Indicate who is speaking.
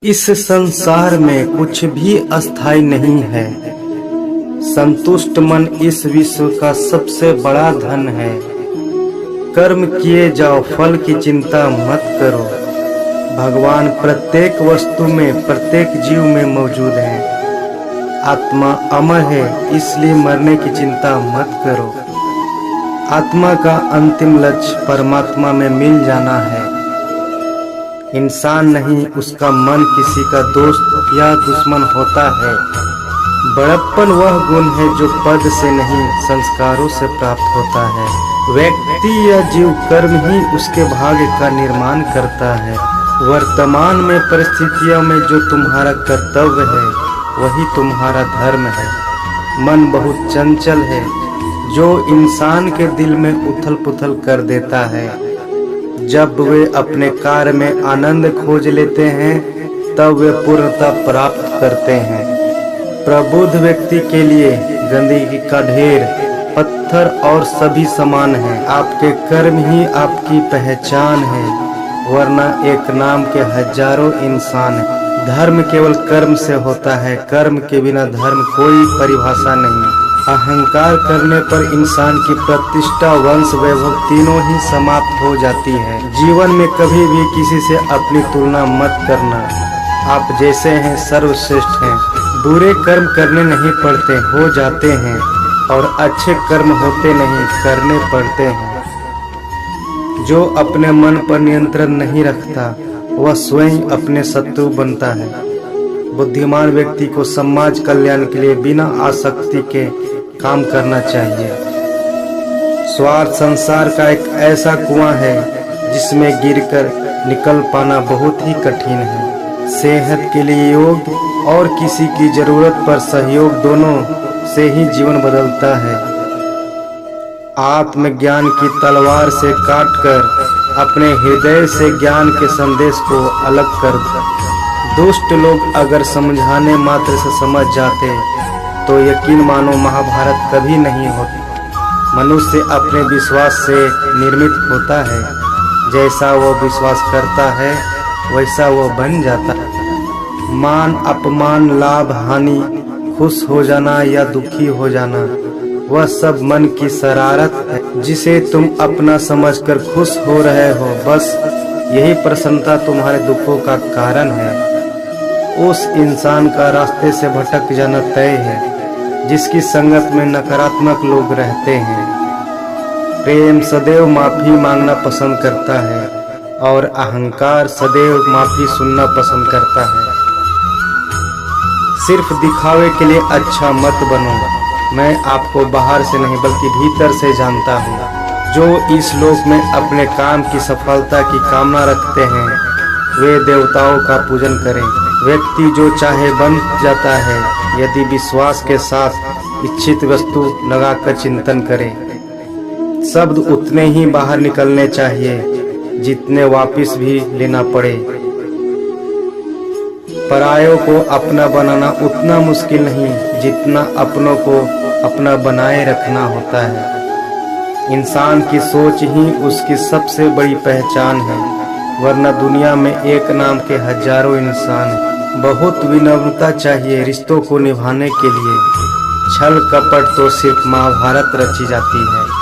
Speaker 1: इस संसार में कुछ भी अस्थाई नहीं है। संतुष्ट मन इस विश्व का सबसे बड़ा धन है। कर्म किए जाओ, फल की चिंता मत करो। भगवान प्रत्येक वस्तु में, प्रत्येक जीव में मौजूद है। आत्मा अमर है, इसलिए मरने की चिंता मत करो। आत्मा का अंतिम लक्ष्य परमात्मा में मिल जाना है। इंसान नहीं, उसका मन किसी का दोस्त या दुश्मन होता है। बड़प्पन वह गुण है जो पद से नहीं, संस्कारों से प्राप्त होता है। व्यक्ति या जीव कर्म ही उसके भाग्य का निर्माण करता है। वर्तमान में परिस्थितियों में जो तुम्हारा कर्तव्य है, वही तुम्हारा धर्म है। मन बहुत चंचल है, जो इंसान के दिल में उथल पुथल कर देता है। जब वे अपने कार्य में आनंद खोज लेते हैं, तब वे पूर्णता प्राप्त करते हैं। प्रबुद्ध व्यक्ति के लिए गंदगी का ढेर, पत्थर और सभी समान है। आपके कर्म ही आपकी पहचान है, वरना एक नाम के हजारों इंसान हैं। धर्म केवल कर्म से होता है, कर्म के बिना धर्म कोई परिभाषा नहीं। अहंकार करने पर इंसान की प्रतिष्ठा, वंश, वैभव तीनों ही समाप्त हो जाती है। जीवन में कभी भी किसी से अपनी तुलना मत करना। आप जैसे हैं सर्वश्रेष्ठ हैं। बुरे कर्म करने नहीं पड़ते, हो जाते हैं, और अच्छे कर्म होते नहीं, करने पड़ते हैं। जो अपने मन पर नियंत्रण नहीं रखता, वह स्वयं अपने शत्रु बनता है। बुद्धिमान व्यक्ति को समाज कल्याण के लिए बिना आसक्ति के काम करना चाहिए। स्वार्थ संसार का एक ऐसा कुआं है जिसमें गिरकर निकल पाना बहुत ही कठिन है। सेहत के लिए योग और किसी की जरूरत पर सहयोग, दोनों से ही जीवन बदलता है। आत्मज्ञान की तलवार से काटकर अपने हृदय से ज्ञान के संदेश को अलग कर दो। दुष्ट लोग अगर समझाने मात्र से समझ जाते, तो यकीन मानो महाभारत कभी नहीं होती। मनुष्य अपने विश्वास से निर्मित होता है। जैसा वो विश्वास करता है, वैसा वो बन जाता है। मान अपमान, लाभ हानि, खुश हो जाना या दुखी हो जाना, वह सब मन की शरारत है। जिसे तुम अपना समझकर खुश हो रहे हो, बस यही प्रसन्नता तुम्हारे दुखों का कारण है। उस इंसान का रास्ते से भटक जाना तय है जिसकी संगत में नकारात्मक लोग रहते हैं। प्रेम सदैव माफी मांगना पसंद करता है, और अहंकार सदैव माफी सुनना पसंद करता है। सिर्फ दिखावे के लिए अच्छा मत बनो। मैं आपको बाहर से नहीं बल्कि भीतर से जानता हूँ। जो इस लोक में अपने काम की सफलता की कामना रखते हैं, वे देवताओं का पूजन करें। व्यक्ति जो चाहे बन जाता है, यदि विश्वास के साथ इच्छित वस्तु लगाकर चिंतन करे। शब्द उतने ही बाहर निकलने चाहिए जितने वापस भी लेना पड़े। परायों को अपना बनाना उतना मुश्किल नहीं जितना अपनों को अपना बनाए रखना होता है। इंसान की सोच ही उसकी सबसे बड़ी पहचान है, वरना दुनिया में एक नाम के हजारों इंसान हैं। बहुत विनम्रता चाहिए रिश्तों को निभाने के लिए। छल कपट तो सिर्फ महाभारत रची जाती है।